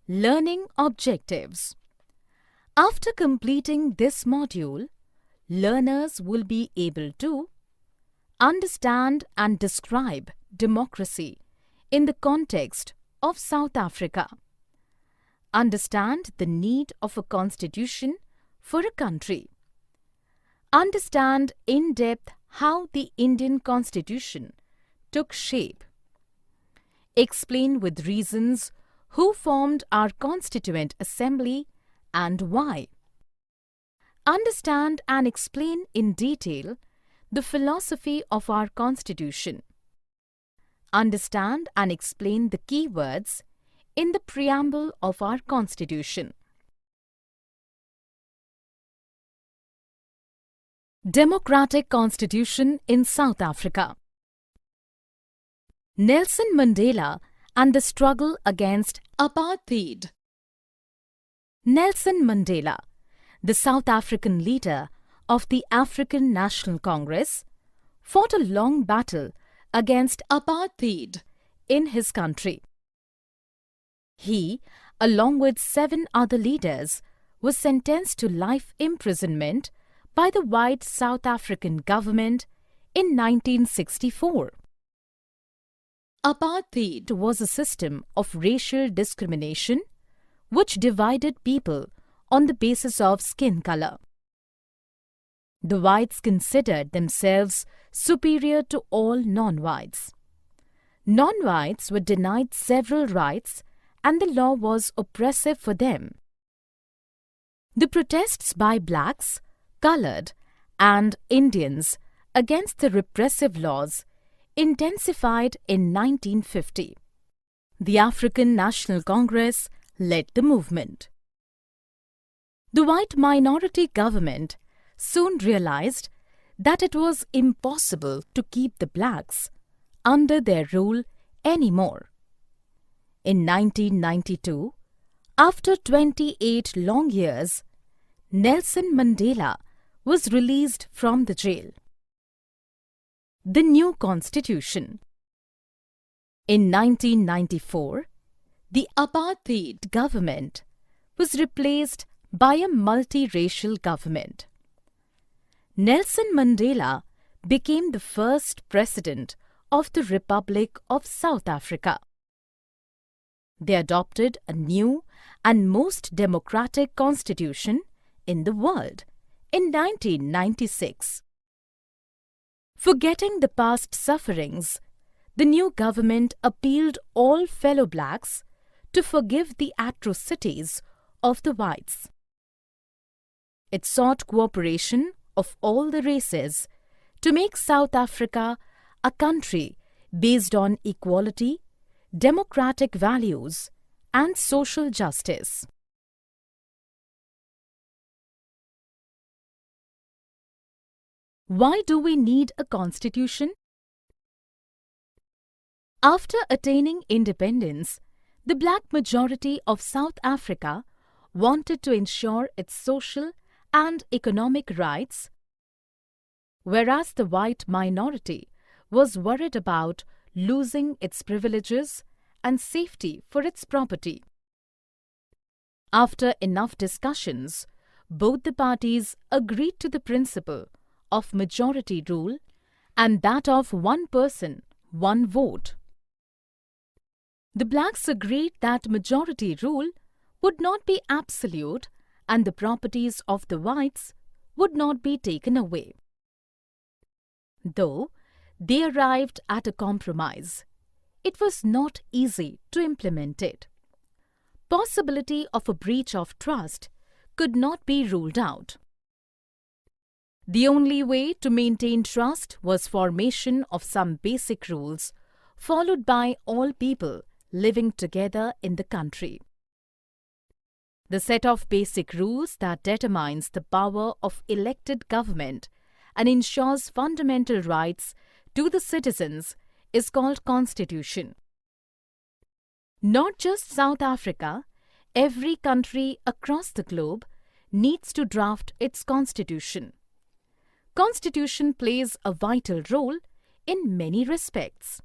Learning Objectives. After completing this module, learners will be able to understand and describe democracy in the context of South Africa, understand the need of a constitution for a country, understand in depth how the Indian Constitution took shape, explain with reasons who formed our Constituent Assembly and why, understand and explain in detail the philosophy of our Constitution, understand and explain the key words in the preamble of our Constitution. Democratic Constitution in South Africa. Nelson Mandela and the struggle against apartheid. Nelson Mandela, the South African leader of the African National Congress, fought a long battle against apartheid in his country. He, along with 7 other leaders, was sentenced to life imprisonment by the white South African government in 1964. Apartheid was a system of racial discrimination which divided people on the basis of skin color. The whites considered themselves superior to all non-whites. Non-whites were denied several rights and the law was oppressive for them. The protests by blacks, colored, and Indians against the repressive laws intensified in 1950. The African National Congress led the movement. The white minority government soon realized that it was impossible to keep the blacks under their rule anymore. In 1992, after 28 long years, Nelson Mandela was released from the jail. The new Constitution. In 1994, the apartheid government was replaced by a multiracial government. Nelson Mandela became the first president of the Republic of South Africa. They adopted a new and most democratic constitution in the world in 1996. Forgetting the past sufferings, the new government appealed all fellow blacks to forgive the atrocities of the whites. It sought cooperation of all the races to make South Africa a country based on equality, democratic values, and social justice. Why do we need a constitution? After attaining independence, the black majority of South Africa wanted to ensure its social and economic rights, whereas the white minority was worried about losing its privileges and safety for its property. After enough discussions, both the parties agreed to the principle of majority rule and that of one person, one vote. The blacks agreed that majority rule would not be absolute and the properties of the whites would not be taken away. Though they arrived at a compromise, it was not easy to implement it. Possibility of a breach of trust could not be ruled out. The only way to maintain trust was formation of some basic rules followed by all people living together in the country. The set of basic rules that determines the power of elected government and ensures fundamental rights to the citizens is called Constitution. Not just South Africa, every country across the globe needs to draft its constitution. Constitution plays a vital role in many respects.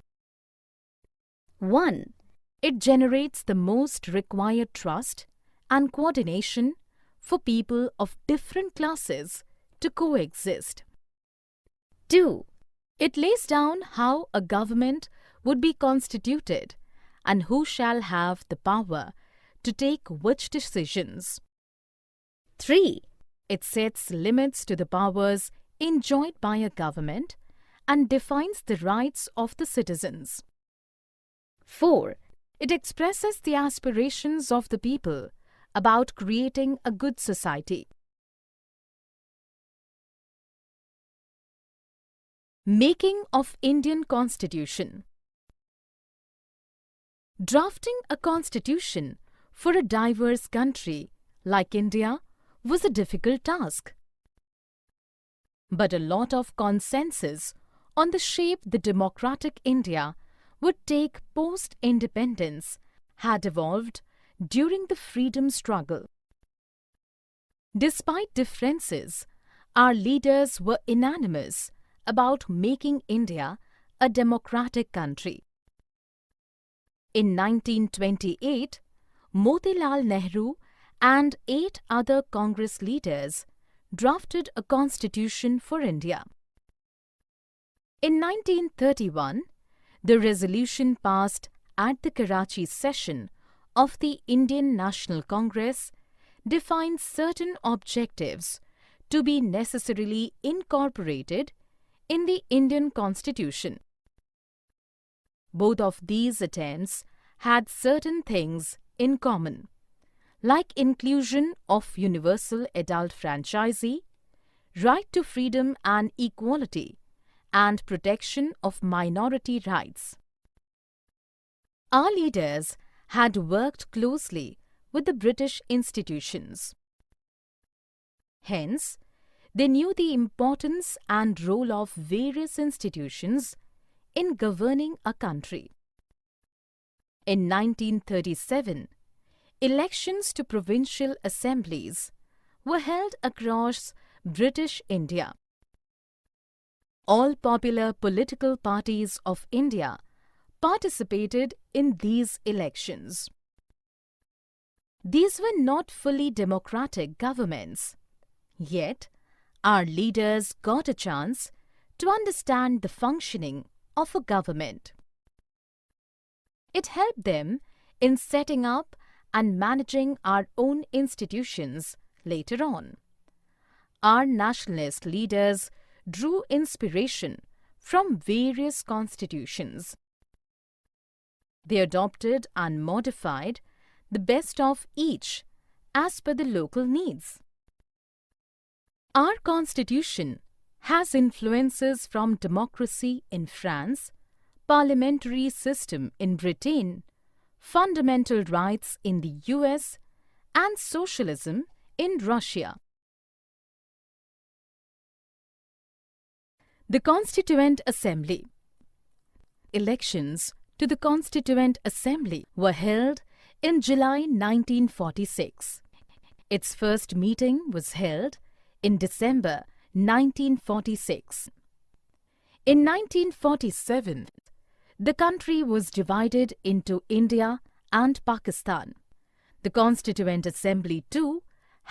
1. It generates the most required trust and coordination for people of different classes to coexist. 2. It lays down how a government would be constituted and who shall have the power to take which decisions. 3. It sets limits to the powers enjoyed by a government and defines the rights of the citizens. 4. It expresses the aspirations of the people about creating a good society. Making of Indian Constitution. Drafting a constitution for a diverse country like India was a difficult task. But a lot of consensus on the shape the democratic India would take post-independence had evolved during the freedom struggle. Despite differences, our leaders were unanimous about making India a democratic country. In 1928, Motilal Nehru and 8 other Congress leaders drafted a constitution for India. In 1931, the resolution passed at the Karachi session of the Indian National Congress defined certain objectives to be necessarily incorporated in the Indian Constitution. Both of these attempts had certain things in common, like inclusion of universal adult franchise, right to freedom and equality, and protection of minority rights. Our leaders had worked closely with the British institutions. Hence, they knew the importance and role of various institutions in governing a country. In 1937, elections to provincial assemblies were held across British India. All popular political parties of India participated in these elections. These were not fully democratic governments, yet our leaders got a chance to understand the functioning of a government. It helped them in setting up and managing our own institutions later on. Our nationalist leaders drew inspiration from various constitutions. They adopted and modified the best of each as per the local needs. Our constitution has influences from democracy in France, parliamentary system in Britain, fundamental rights in the US, and socialism in Russia. The Constituent Assembly. Elections to the Constituent Assembly were held in July 1946. Its first meeting was held in December 1946. In 1947, the country was divided into India and Pakistan. The Constituent Assembly too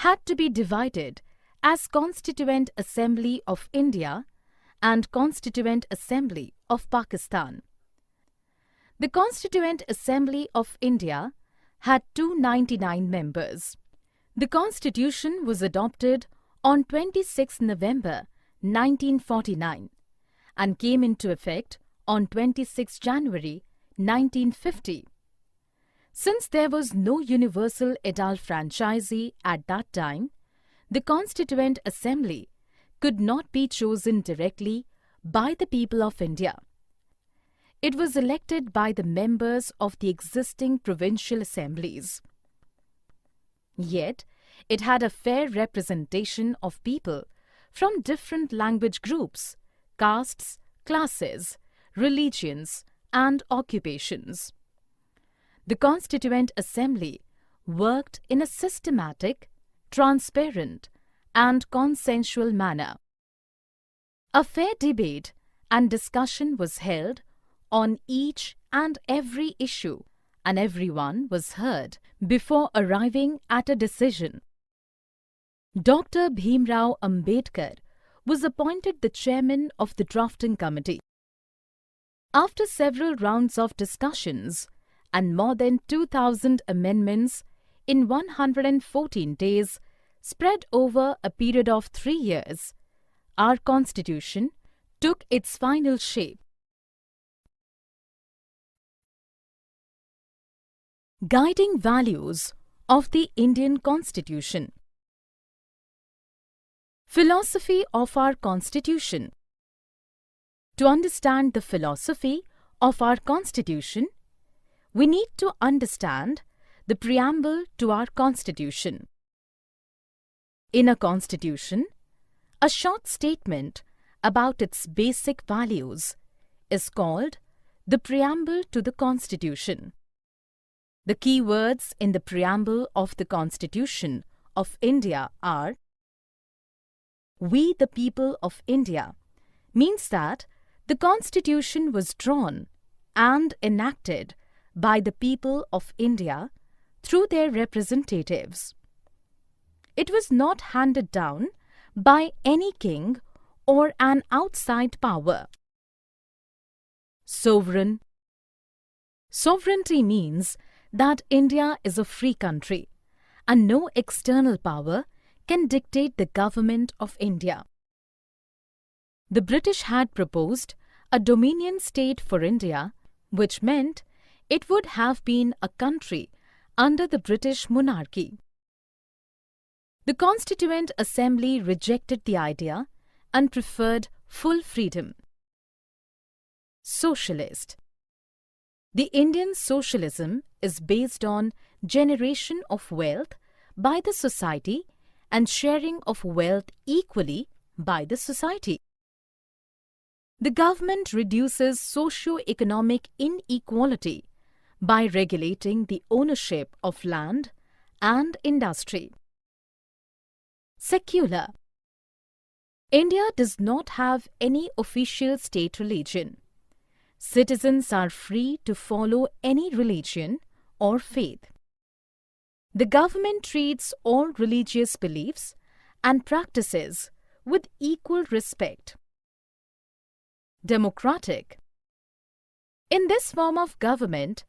had to be divided as Constituent Assembly of India and Constituent Assembly of Pakistan. The Constituent Assembly of India had 299 members. The Constitution was adopted on 26 November 1949 and came into effect on 26 January 1950. Since there was no universal adult franchise at that time, the Constituent Assembly could not be chosen directly by the people of India. It was elected by the members of the existing provincial assemblies. Yet, it had a fair representation of people from different language groups, castes, classes, religions, and occupations. The Constituent Assembly worked in a systematic, transparent, and consensual manner. A fair debate and discussion was held on each and every issue and everyone was heard before arriving at a decision. Dr. Bhimrao Ambedkar was appointed the chairman of the drafting committee. After several rounds of discussions and more than 2,000 amendments in 114 days spread over a period of 3 years, our Constitution took its final shape. Guiding values of the Indian Constitution. Philosophy of our Constitution. To understand the philosophy of our Constitution, we need to understand the preamble to our Constitution. In a Constitution, a short statement about its basic values is called the preamble to the Constitution. The key words in the preamble of the Constitution of India are: "We the people of India" means that the Constitution was drawn and enacted by the people of India through their representatives. It was not handed down by any king or an outside power. Sovereign. Sovereignty means that India is a free country and no external power can dictate the government of India. The British had proposed a dominion state for India, which meant it would have been a country under the British monarchy. The Constituent Assembly rejected the idea and preferred full freedom. Socialist. The Indian socialism is based on generation of wealth by the society and sharing of wealth equally by the society. The government reduces socio-economic inequality by regulating the ownership of land and industry. Secular. India does not have any official state religion. Citizens are free to follow any religion or faith. The government treats all religious beliefs and practices with equal respect. Democratic. In this form of government,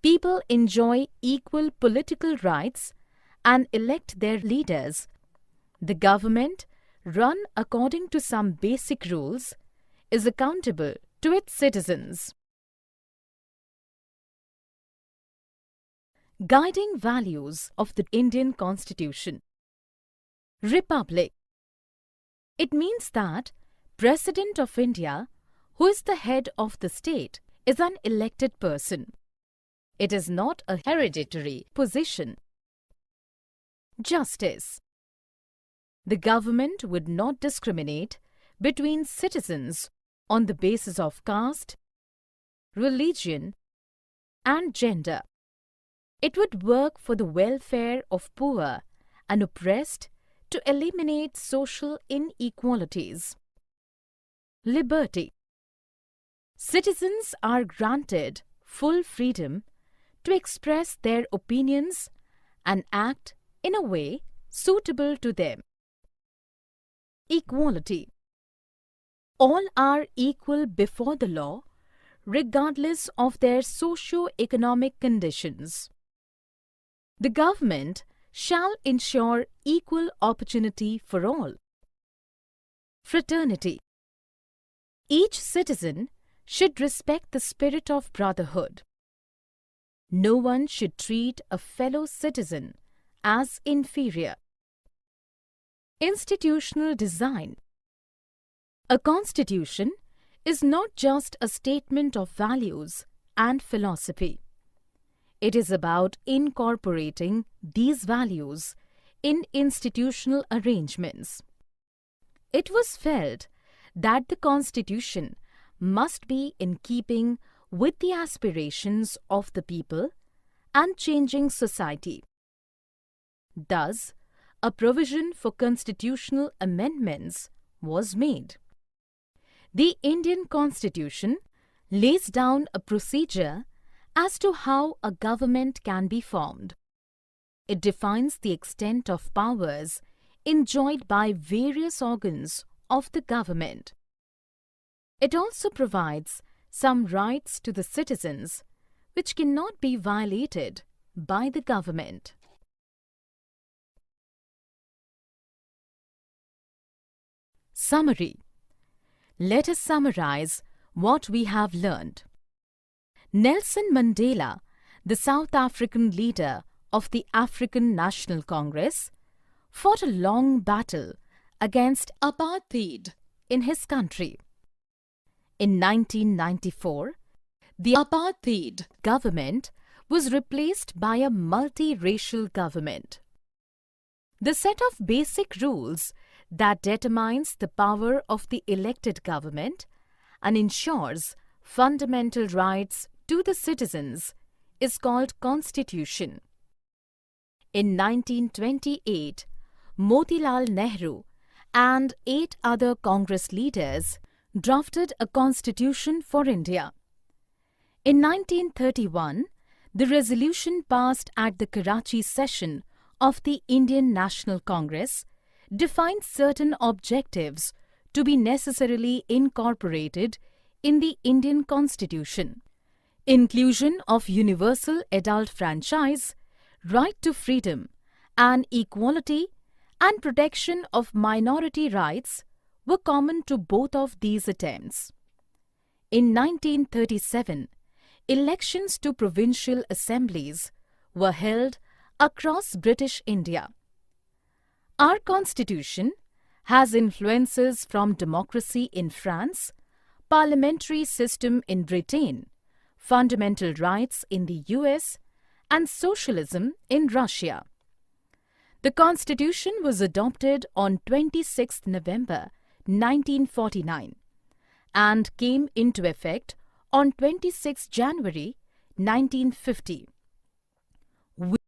people enjoy equal political rights and elect their leaders. The government, run according to some basic rules, is accountable to its citizens. Guiding values of the Indian Constitution. Republic. It means that President of India, who is the head of the state, is an elected person. It is not a hereditary position. Justice. The government would not discriminate between citizens on the basis of caste, religion, and gender. It would work for the welfare of poor and oppressed to eliminate social inequalities. Liberty. Citizens are granted full freedom to express their opinions and act in a way suitable to them. Equality. All are equal before the law, regardless of their socio-economic conditions. The government shall ensure equal opportunity for all. Fraternity. Each citizen should respect the spirit of brotherhood. No one should treat a fellow citizen as inferior. Institutional design. A constitution is not just a statement of values and philosophy. It is about incorporating these values in institutional arrangements. It was felt that the Constitution must be in keeping with the aspirations of the people and changing society. Thus, a provision for constitutional amendments was made. The Indian Constitution lays down a procedure as to how a government can be formed. It defines the extent of powers enjoyed by various organs of the government. It also provides some rights to the citizens which cannot be violated by the government. Summary. Let us summarize what we have learned. Nelson Mandela, the South African leader of the African National Congress, fought a long battle against apartheid in his country. In 1994, the apartheid government was replaced by a multiracial government. The set of basic rules that determines the power of the elected government and ensures fundamental rights to the citizens is called Constitution. In 1928, Motilal Nehru and 8 other Congress leaders drafted a constitution for India. In 1931, the resolution passed at the Karachi session of the Indian National Congress defined certain objectives to be necessarily incorporated in the Indian Constitution. Inclusion of universal adult franchise, right to freedom and equality, and protection of minority rights were common to both of these attempts. In 1937, elections to provincial assemblies were held across British India. Our Constitution has influences from democracy in France, parliamentary system in Britain, fundamental rights in the US, and socialism in Russia. The Constitution was adopted on 26 November 1949 and came into effect on 26 January 1950.